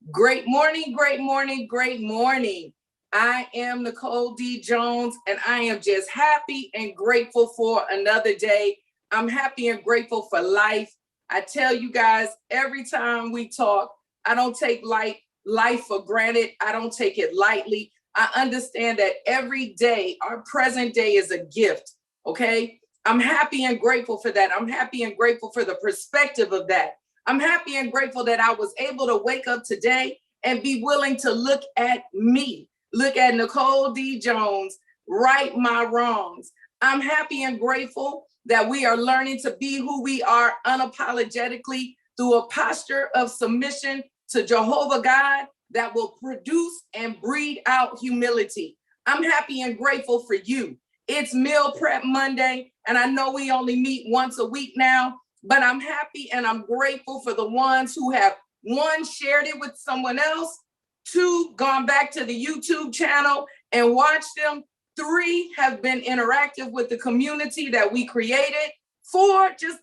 Great morning, great morning, great morning. I am Nicole D. Jones, and I am just happy and grateful for another day. I'm happy and grateful for life. I tell you guys, every time we talk, I don't take life for granted. I don't take it lightly. I understand that every day, our present day is a gift, okay? I'm happy and grateful for that. I'm happy and grateful for the perspective of that. I'm happy and grateful that I was able to wake up today and be willing to look at me, look at Nicole D. Jones, right my wrongs. I'm happy and grateful that we are learning to be who we are unapologetically through a posture of submission to Jehovah God that will produce and breed out humility. I'm happy and grateful for you. It's Meal Prep Monday, and I know we only meet once a week now, but I'm happy and I'm grateful for the ones who have, one, shared it with someone else, two, gone back to the YouTube channel and watched them, three, have been interactive with the community that we created, four, just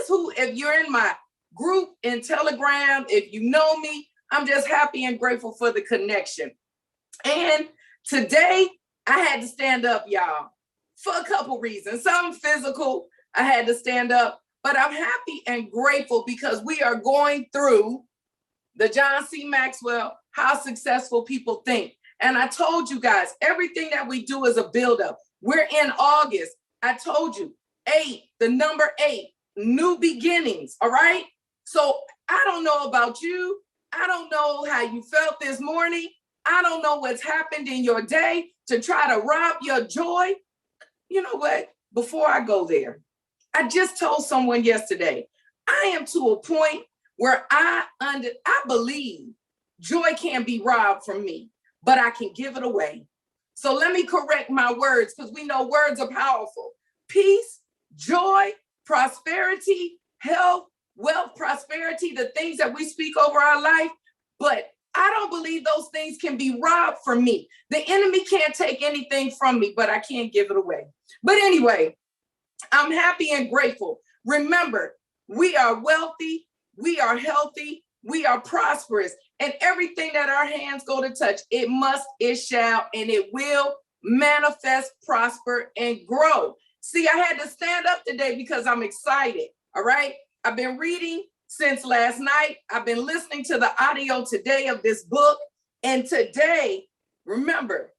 who, if you're in my group in Telegram, if you know me, I'm just happy and grateful for the connection. And today I had to stand up, y'all, for a couple reasons. Some physical, I had to stand up. But I'm happy and grateful because we are going through the John C. Maxwell, How Successful People Think. And I told you guys, everything that we do is a buildup. We're in August. I told you, 8, the number 8, new beginnings, all right? So I don't know about you. I don't know how you felt this morning. I don't know what's happened in your day to try to rob your joy. You know what? Before I go there, I just told someone yesterday, I am to a point where I believe joy can't be robbed from me, but I can give it away. So let me correct my words because we know words are powerful. Peace, joy, prosperity, health, wealth, prosperity, the things that we speak over our life, but I don't believe those things can be robbed from me. The enemy can't take anything from me, but I can't give it away. But anyway, I'm happy and grateful. Remember, we are wealthy, we are healthy, we are prosperous, and everything that our hands go to touch, it must, it shall, and it will manifest, prosper, and grow. See, I had to stand up today because I'm excited, all right? I've been reading since last night. I've been listening to the audio today of this book, and today, remember,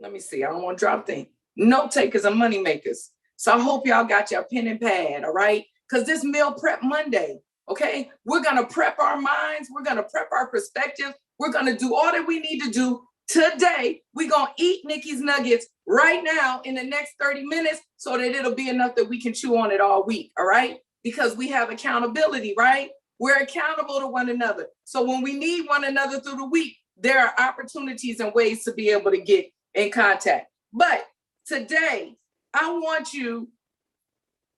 let me see, I don't want to drop things. Note takers are money makers. So I hope y'all got your pen and pad, all right? Because this Meal Prep Monday, okay? We're going to prep our minds. We're going to prep our perspective. We're going to do all that we need to do today. We're going to eat Nikki's nuggets right now in the next 30 minutes so that it'll be enough that we can chew on it all week, all right? Because we have accountability, right? We're accountable to one another. So when we need one another through the week, there are opportunities and ways to be able to get in contact. But today, I want you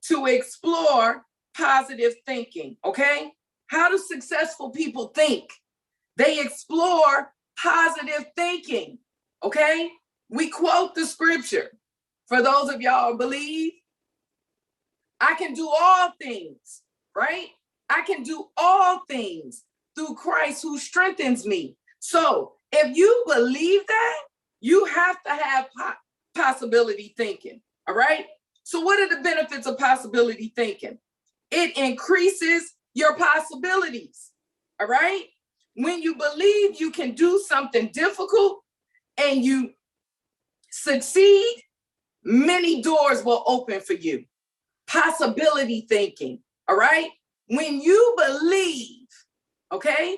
to explore positive thinking, okay? How do successful people think? They explore positive thinking, okay? We quote the scripture. For those of y'all who believe, I can do all things, right? I can do all things through Christ who strengthens me. So if you believe that, you have to have possibility thinking. All right. So what are the benefits of possibility thinking? It increases your possibilities. All right. When you believe you can do something difficult and you succeed, many doors will open for you. Possibility thinking. All right. When you believe, okay,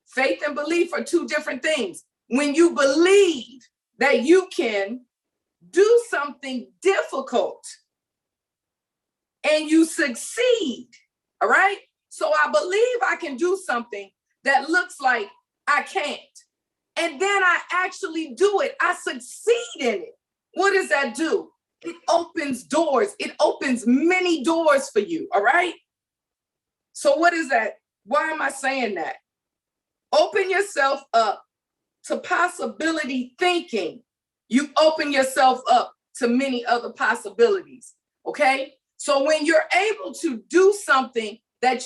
faith and belief are two different things. When you believe that you can do something difficult and you succeed, all right? So I believe I can do something that looks like I can't. And then I actually do it. I succeed in it. What does that do? It opens doors. It opens many doors for you, all right? So what is that? Why am I saying that? Open yourself up to possibility thinking. You open yourself up to many other possibilities, okay? So when you're able to do something that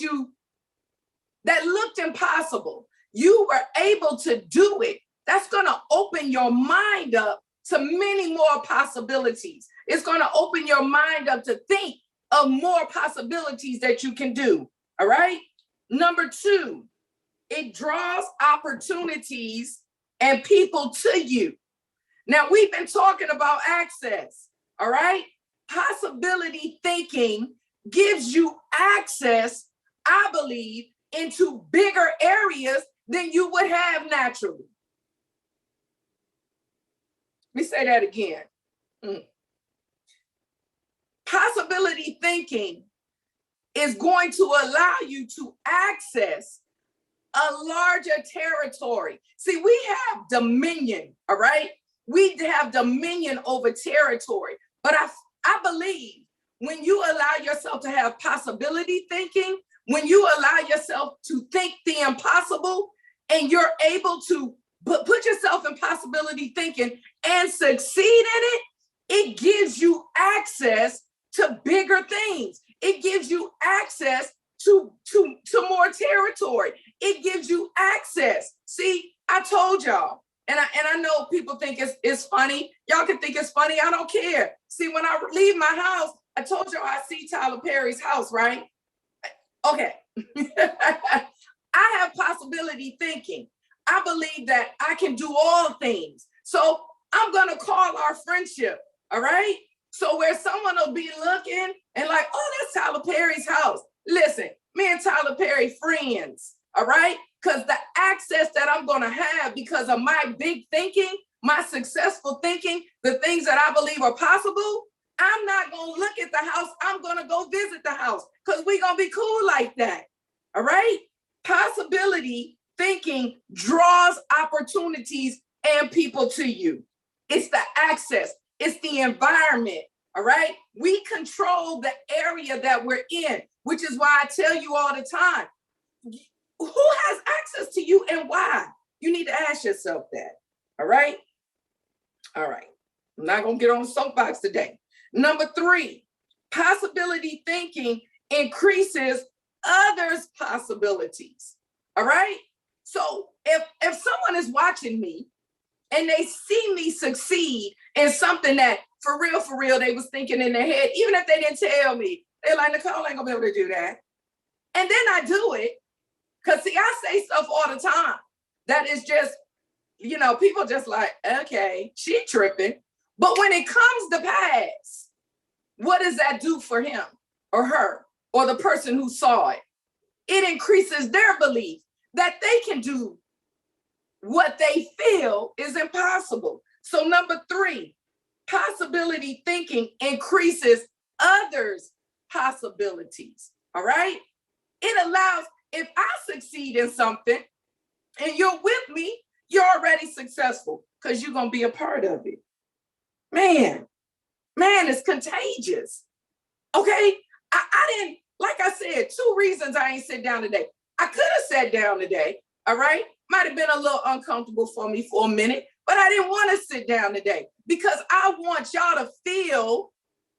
looked impossible, you were able to do it, that's going to open your mind up to many more possibilities. It's going to open your mind up to think of more possibilities that you can do. All right. Number 2, it draws opportunities and people to you. Now, we've been talking about access. All right. Possibility thinking gives you access, I believe, into bigger areas than you would have naturally. Let me say that again. Possibility thinking is going to allow you to access a larger territory. See, we have dominion, all right? We have dominion over territory. But I believe when you allow yourself to have possibility thinking, when you allow yourself to think the impossible, and you're able to put yourself in possibility thinking and succeed in it, it gives you access to bigger things. It gives you access to more territory. It gives you access. See, I told y'all, and I know people think it's funny. Y'all can think it's funny. I don't care. See, when I leave my house, I told y'all I see Tyler Perry's house, right? Okay. I have possibility thinking. I believe that I can do all things. So I'm going to call our friendship, all right? So where someone will be looking and like, oh, that's Tyler Perry's house. Listen, me and Tyler Perry friends, all right? Because the access that I'm going to have because of my big thinking, my successful thinking, the things that I believe are possible, I'm not going to look at the house. I'm going to go visit the house because we're going to be cool like that, all right? Possibility thinking draws opportunities and people to you. It's the access. It's the environment, all right? We control the area that we're in, which is why I tell you all the time, who has access to you and why? You need to ask yourself that, all right? All right. I'm not going to get on the soapbox today. Number 3, possibility thinking increases others' possibilities, all right? So if someone is watching me and they see me succeed in something that for real, they was thinking in their head, even if they didn't tell me, they're like, Nicole ain't gonna be able to do that. And then I do it, because see, I say stuff all the time that is just, people just like, okay, she tripping. But when it comes to pass, what does that do for him or her or the person who saw it? It increases their belief that they can do what they feel is impossible. So number 3, possibility thinking increases others' possibilities, all right? It allows, if I succeed in something and you're with me, you're already successful because you're going to be a part of it. Man, it's contagious, okay? I didn't, like I said, 2 reasons I ain't sit down today. I could have sat down today, all right? Might have been a little uncomfortable for me for a minute, but I didn't want to sit down today because I want y'all to feel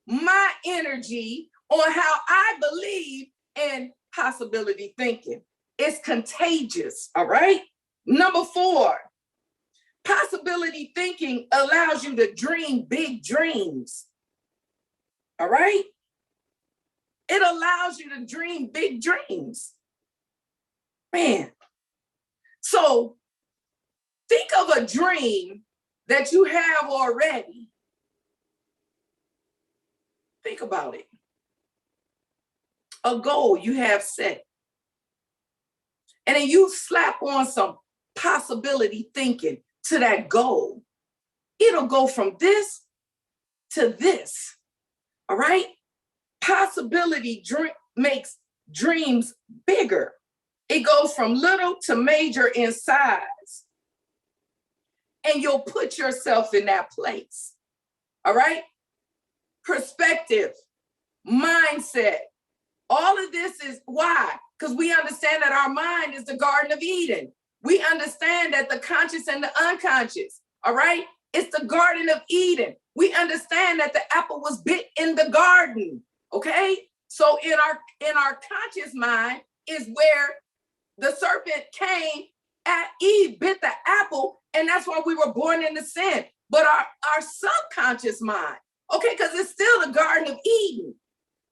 my energy on how I believe in possibility thinking. It's contagious, all right? Number 4, possibility thinking allows you to dream big dreams, all right? It allows you to dream big dreams. Man. So think of a dream that you have already. Think about it. A goal you have set. And then you slap on some possibility thinking to that goal. It'll go from this to this. All right? Possibility makes dreams bigger. It goes from little to major in size. And you'll put yourself in that place. All right? Perspective, mindset. All of this is why? Because we understand that our mind is the Garden of Eden. We understand that the conscious and the unconscious, all right? It's the Garden of Eden. We understand that the apple was bit in the garden, okay? So in our conscious mind is where the serpent came Eve bit the apple, and that's why we were born into sin. But our subconscious mind, okay, because it's still the Garden of Eden.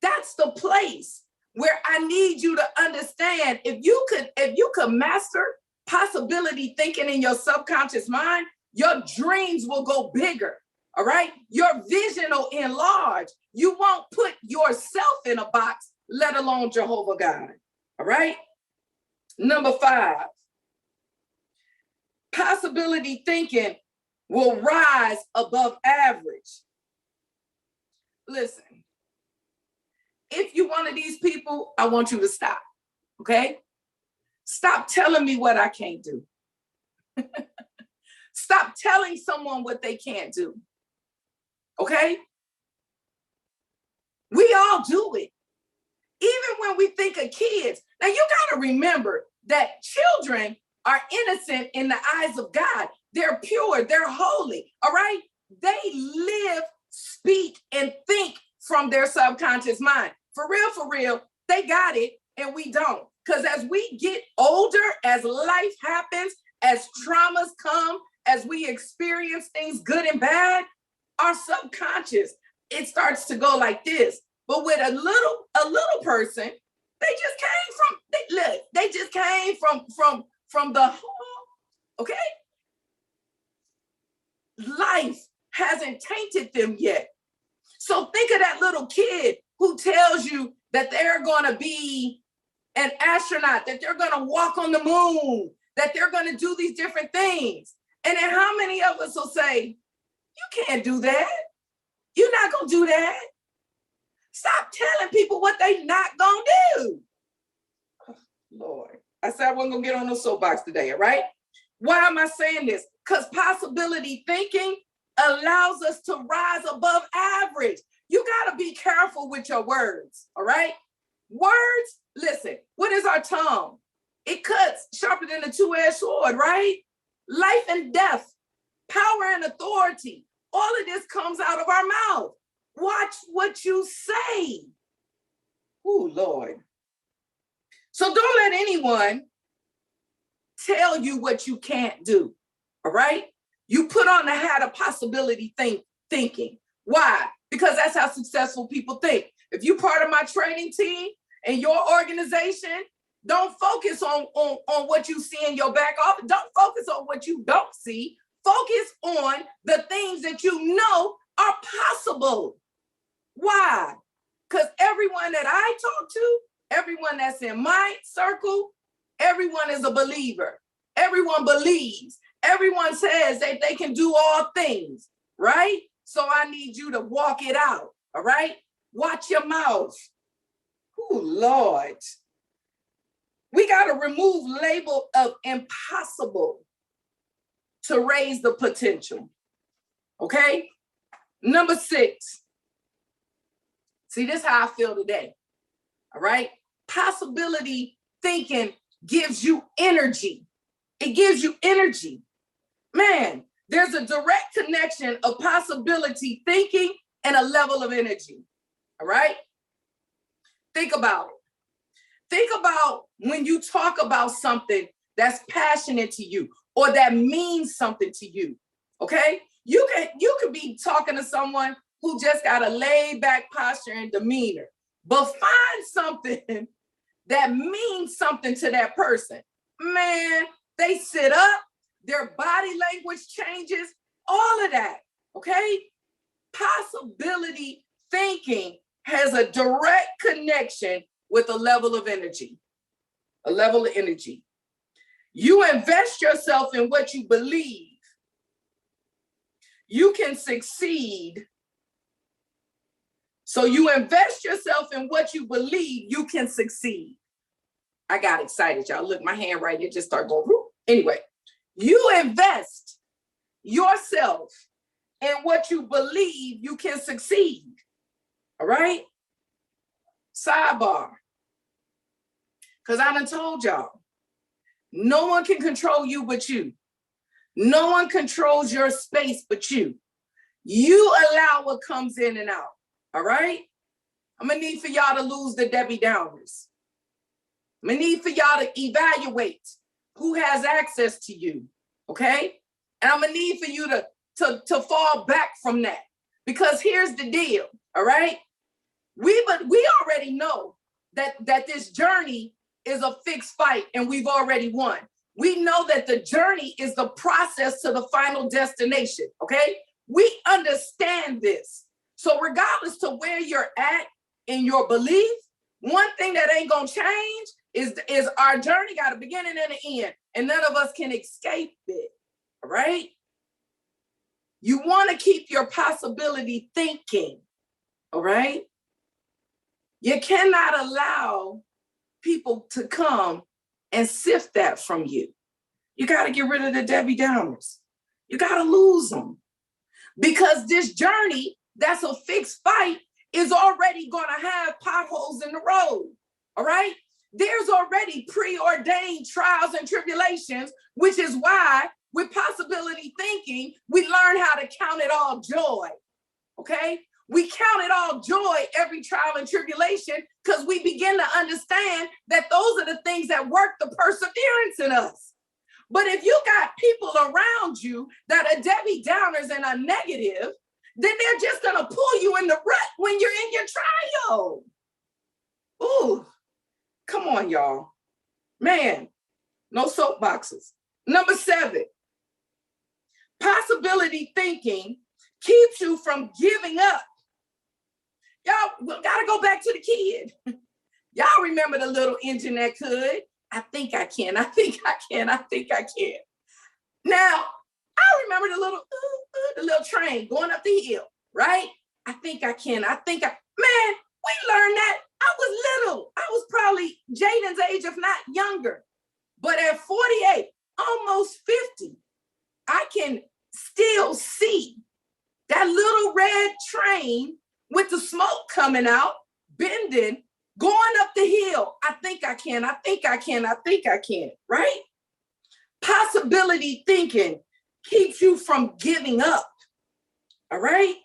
That's the place where I need you to understand. If you could master possibility thinking in your subconscious mind, your dreams will go bigger. All right. Your vision will enlarge. You won't put yourself in a box, let alone Jehovah God. All right. Number 5, possibility thinking will rise above average. Listen, if you're one of these people, I want you to stop. Okay. Stop telling me what I can't do. Stop telling someone what they can't do. Okay? We all do it. Even when we think of kids. Now you got to remember that children are innocent in the eyes of God. They're pure, they're holy. All right? They live, speak, and think from their subconscious mind. For real, they got it and we don't. Because as we get older, as life happens, as traumas come, as we experience things good and bad, our subconscious, it starts to go like this. But with a little person, they just came from the okay? Life hasn't tainted them yet. So think of that little kid who tells you that they're going to be an astronaut, that they're going to walk on the moon, that they're going to do these different things. And then how many of us will say, you can't do that. You're not going to do that. Stop telling people what they're not going to do. Oh, Lord, I said I wasn't going to get on no soapbox today, all right? Why am I saying this? Because possibility thinking allows us to rise above average. You got to be careful with your words, all right? Words, listen, what is our tongue? It cuts sharper than a two-edged sword, right? Life and death, power and authority, all of this comes out of our mouth. Watch what you say. Oh, Lord. So don't let anyone tell you what you can't do, all right? You put on the hat of possibility thinking. Why? Because that's how successful people think. If you're part of my training team and your organization, don't focus on what you see in your back office. Don't focus on what you don't see. Focus on the things that you know are possible. Why? Because everyone that I talk to, everyone that's in my circle, everyone is a believer. Everyone believes. Everyone says that they can do all things, right? So I need you to walk it out, all right? Watch your mouth. Oh, Lord. We got to remove label of impossible to raise the potential, okay? Number 6. See, this is how I feel today, all right? Possibility thinking gives you energy. It gives you energy. Man, there's a direct connection of possibility thinking and a level of energy, all right? Think about it. Think about when you talk about something that's passionate to you or that means something to you, okay? You could be talking to someone who just got a laid back posture and demeanor, but find something that means something to that person. Man, they sit up, their body language changes, all of that, okay? Possibility thinking has a direct connection with a level of energy, a level of energy. You invest yourself in what you believe, you can succeed. So you invest yourself in what you believe, you can succeed. I got excited, y'all. Look, my hand right here just started going, whoop. Anyway, you invest yourself in what you believe you can succeed. All right? Sidebar. Because I done told y'all, no one can control you but you. No one controls your space but you. You allow what comes in and out. All right? I'm going to need for y'all to lose the Debbie Downers. I'm going to need for y'all to evaluate. who has access to you, okay? And I'm gonna need for you to fall back from that, because here's the deal, all right? We already know that this journey is a fixed fight and we've already won. We know that the journey is the process to the final destination, okay? We understand this. So regardless to where you're at in your belief, one thing that ain't gonna change is our journey got a beginning and an end, and none of us can escape it, all right? You wanna keep your possibility thinking, all right? You cannot allow people to come and sift that from you. You got to get rid of the Debbie Downers. You got to lose them, because this journey that's a fixed fight is already going to have potholes in the road. All right. There's already preordained trials and tribulations, which is why with possibility thinking, we learn how to count it all joy. Okay. We count it all joy, every trial and tribulation, because we begin to understand that those are the things that work the perseverance in us. But if you got people around you that are Debbie Downers and are negative, then they're just going to pull you in the rut when you're in your trial. Ooh, come on, y'all. Man, no soapboxes. Number 7, possibility thinking keeps you from giving up. Y'all gotta go back to the kid. Y'all remember the little engine that could? I think I can, I think I can, I think I can. Now, I remember the little train going up the hill, right? I think I can, man, we learned that. I was little. I was probably Jaden's age, if not younger. But at 48, almost 50, I can still see that little red train with the smoke coming out, bending, going up the hill. I think I can, I think I can, I think I can, right? Possibility thinking keeps you from giving up, all right?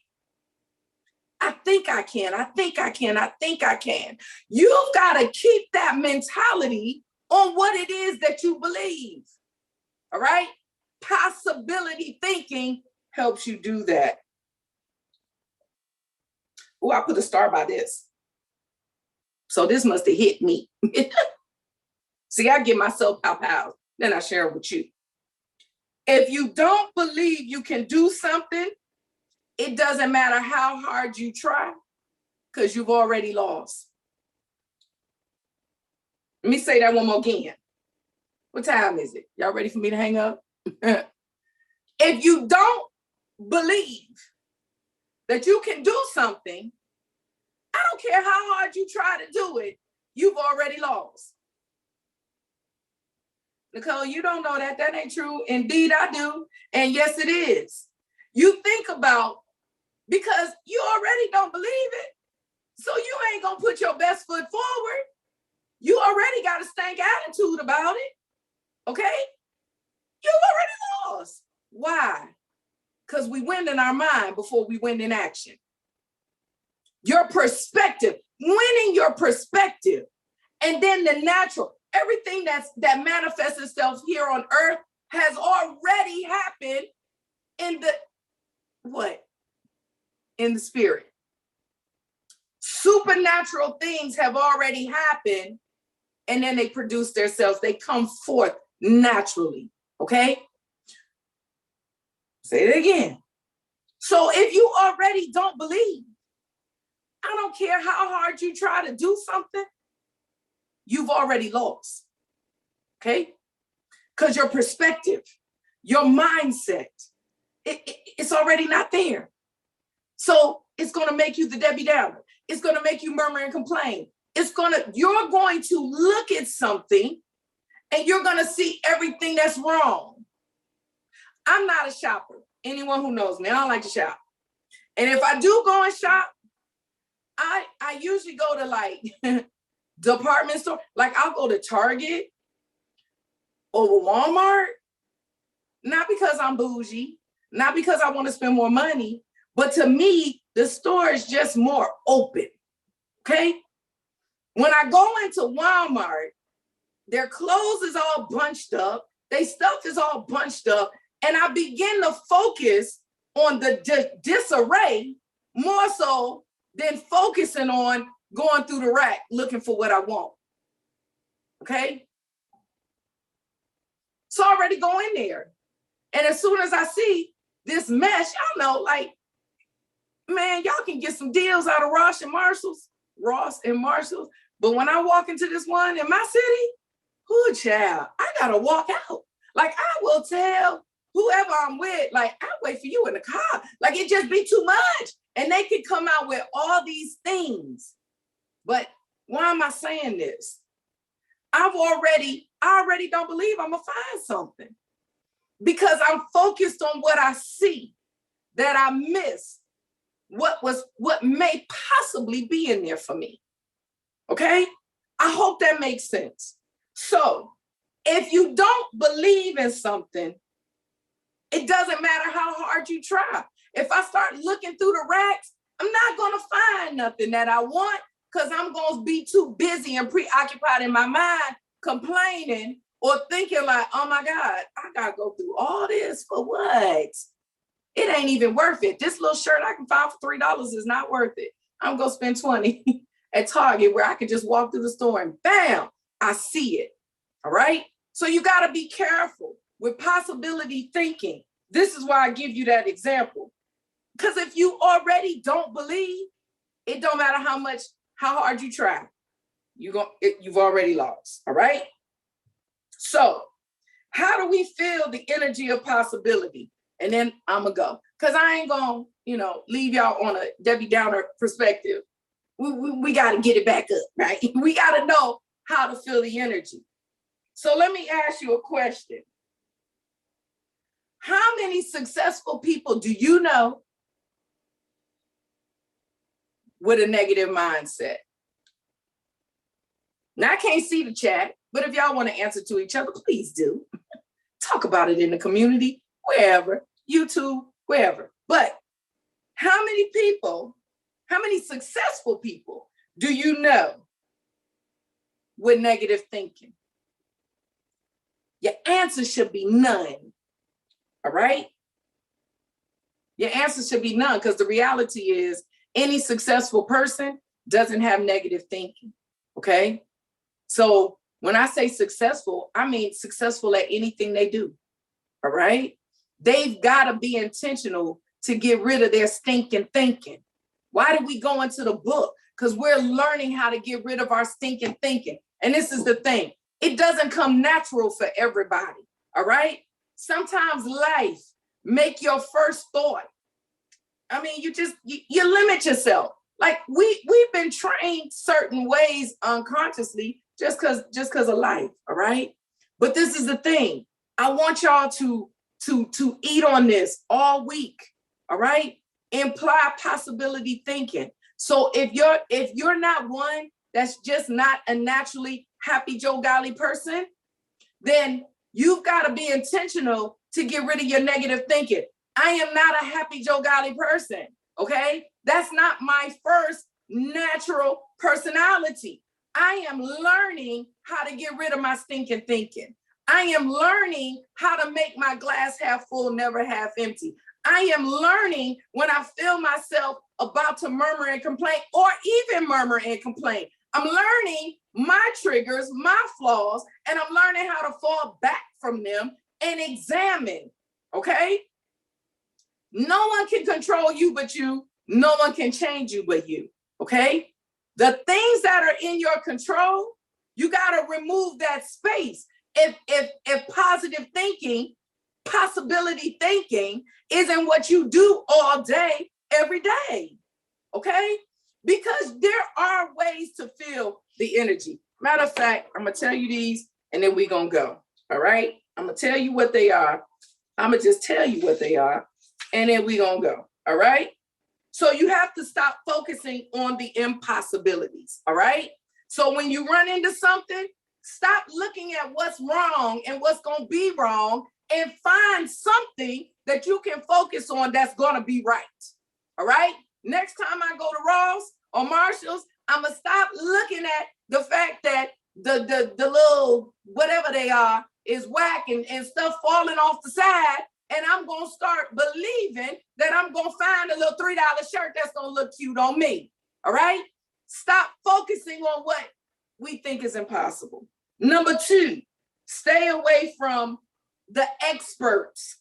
I think I can, I think I can, I think I can. You've got to keep that mentality on what it is that you believe, all right? Possibility thinking helps you do that. Oh, I put a star by this. So this must have hit me. See, I give myself pow-pows, then I share it with you. If you don't believe you can do something, it doesn't matter how hard you try, because you've already lost. Let me say that one more again. What time is it? Y'all ready for me to hang up? If you don't believe that you can do something, I don't care how hard you try to do it, you've already lost. Nicole, you don't know that. That ain't true. Indeed, I do. And yes, it is. You think about, because you already don't believe it, so you ain't going to put your best foot forward. You already got a stank attitude about it, okay? You already lost. Why? Because we win in our mind before we win in action. Your perspective, winning your perspective, and then the natural, everything that manifests itself here on earth has already happened in the, what? In the spirit. Supernatural things have already happened, and then they produce themselves. They come forth naturally, okay? Say it again. So if you already don't believe, I don't care how hard you try to do something, you've already lost, okay? Because your perspective, your mindset, it's already not there. So it's going to make you the Debbie Downer. It's going to make you murmur and complain. You're going to look at something and you're going to see everything that's wrong. I'm not a shopper. Anyone who knows me, I don't like to shop. And if I do go and shop, I usually go to like department store. Like I'll go to Target or Walmart, not because I'm bougie, not because I want to spend more money, but to me, the store is just more open, okay? When I go into Walmart, Their clothes is all bunched up. Their stuff is all bunched up. And I begin to focus on the disarray more so than focusing on going through the rack looking for what I want. Okay? So I already go in there. And as soon as I see this mess, y'all know, like, man, y'all can get some deals out of Ross and Marshalls. But when I walk into this one in my city, whoo, child, I gotta walk out. Like, I will tell whoever I'm with, like, I'll wait for you in the car. Like, it just be too much. And they can come out with all these things. But why am I saying this? I already don't believe I'm gonna find something because I'm focused on what I see that I miss what may possibly be in there for me. Okay? I hope that makes sense. So if you don't believe in something, it doesn't matter how hard you try. If I start looking through the racks, I'm not going to find nothing that I want because I'm going to be too busy and preoccupied in my mind complaining or thinking like, oh my God, I got to go through all this for what? It ain't even worth it. This little shirt I can find for $3 is not worth it. I'm going to spend 20 at Target where I can just walk through the store and bam, I see it. All right? So you got to be careful with possibility thinking. This is why I give you that example. Because if you already don't believe, it don't matter how hard you try. You've already lost. All right? So how do we feel the energy of possibility? And then I'm going to go. Because I ain't going to, leave y'all on a Debbie Downer perspective. We got to get it back up, right? We got to know how to feel the energy. So let me ask you a question. How many successful people do you know with a negative mindset? Now, I can't see the chat, but if y'all want to answer to each other, please do. Talk about it in the community, wherever, YouTube, wherever. But how many successful people do you know with negative thinking? Your answer should be none. All right? Your answer should be none because the reality is any successful person doesn't have negative thinking. Okay? So when I say successful, I mean successful at anything they do. All right? They've got to be intentional to get rid of their stinking thinking. Why do we go into the book? Because we're learning how to get rid of our stinking thinking. And this is the thing. It doesn't come natural for everybody. All right? Sometimes life make your first thought. I mean, you limit yourself. Like we've been trained certain ways unconsciously just because of life. All right? But this is the thing. I want y'all to eat on this all week. All right? Imply possibility thinking. So if you're not one that's just not a naturally happy Joe Golly person, then you've got to be intentional to get rid of your negative thinking. I am not a happy Joe Golly person. Okay? That's not my first natural personality. I am learning how to get rid of my stinking thinking. I am learning how to make my glass half full, never half empty. I am learning when I feel myself about to murmur and complain or even murmur and complain. I'm learning my triggers, my flaws, and I'm learning how to fall back from them and examine, okay? No one can control you but you. No one can change you but you, okay? The things that are in your control, you got to remove that space. If positive thinking, possibility thinking isn't what you do all day, every day, okay? Because there are ways to feel the energy. Matter of fact, I'm going to tell you these and then we're going to go, all right? I'm going to tell you what they are. I'm going to just tell you what they are and then we're going to go, all right? So you have to stop focusing on the impossibilities, all right? So when you run into something, stop looking at what's wrong and what's going to be wrong and find something that you can focus on that's going to be right. All right? Next time I go to Ross or Marshall's, I'm going to stop looking at the fact that the little whatever they are is whack and stuff falling off the side. And I'm going to start believing that I'm going to find a little $3 shirt that's going to look cute on me. All right? Stop focusing on what we think is impossible. Number 2, stay away from the experts.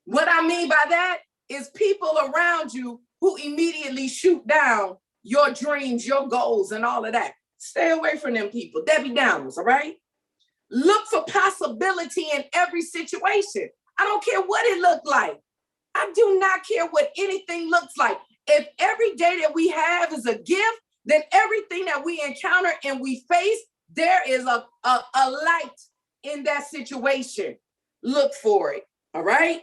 What I mean by that is people around you who immediately shoot down your dreams, your goals, and all of that. Stay away from them people. Debbie Downers, all right? Look for possibility in every situation. I don't care what it looked like. I do not care what anything looks like. If every day that we have is a gift, then everything that we encounter and we face, there is a light in that situation. Look for it, all right?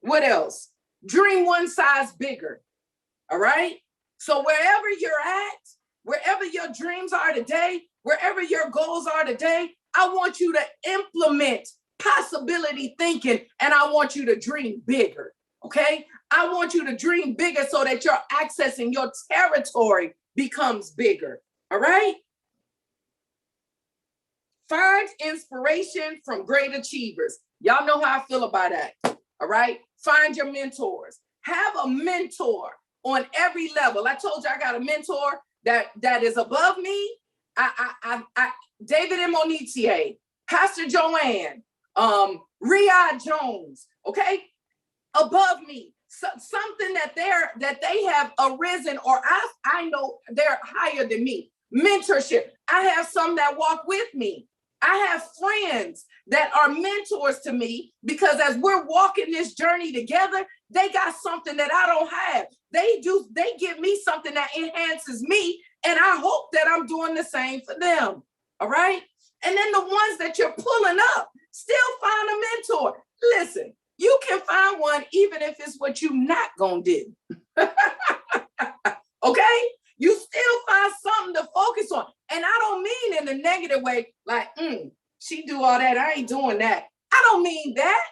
What else? Dream one size bigger, all right? So wherever you're at, wherever your dreams are today, wherever your goals are today, I want you to implement possibility thinking, and I want you to dream bigger, okay? I want you to dream bigger so that your access in your territory becomes bigger, all right? Find inspiration from great achievers. Y'all know how I feel about that, all right? Find your mentors. Have a mentor on every level. I told you I got a mentor that is above me. David M. Onitier, Pastor Joanne, Riyad Jones, okay? Above me. So, something that they have arisen, or I know they're higher than me. Mentorship. I have some that walk with me. I have friends that are mentors to me because as we're walking this journey together, they got something that I don't have. They give me something that enhances me, and I hope that I'm doing the same for them. All right? And then the ones that you're pulling up, still find a mentor. Listen, you can find one even if it's what you're not gonna do. Okay? You still find something to focus on. And I don't mean in a negative way, like, she do all that, I ain't doing that. I don't mean that.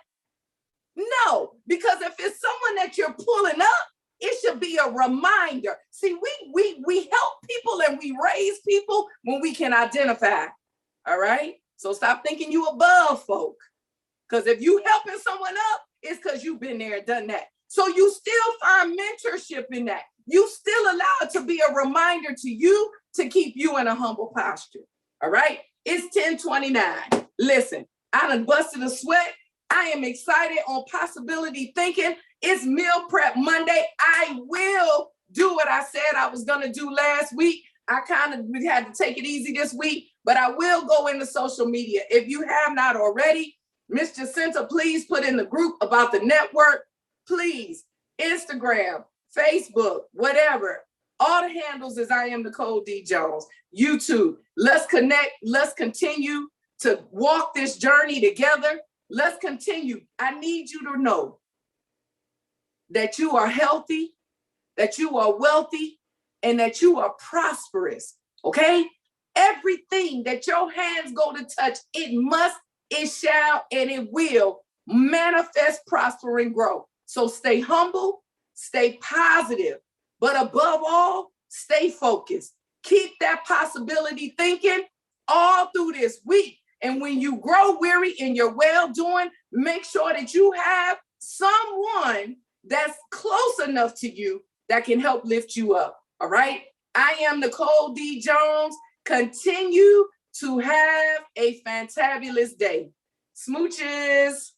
No, because if it's someone that you're pulling up, it should be a reminder. See, we help people and we raise people when we can identify. All right? So stop thinking you above folk. Because if you helping someone up, it's because you've been there and done that. So you still find mentorship in that. You still allow it to be a reminder to you to keep you in a humble posture. All right? It's 10:29. Listen, I done busted a sweat. I am excited on possibility thinking. It's Meal Prep Monday. I will do what I said I was going to do last week. I kind of had to take it easy this week, but I will go into social media. If you have not already, Miss Jacinta, please put in the group about the network. Please, Instagram, Facebook, whatever. All the handles is I am Nicole D. Jones. YouTube. Let's connect. Let's continue to walk this journey together. Let's continue. I need you to know that you are healthy, that you are wealthy, and that you are prosperous, okay? Everything that your hands go to touch, it must, it shall, and it will manifest, prosper, and grow. So stay humble, stay positive, but above all, stay focused. Keep that possibility thinking all through this week. And when you grow weary in your well-doing, make sure that you have someone that's close enough to you that can help lift you up, all right? I am Nicole D. Jones. Continue to have a fantabulous day. Smooches.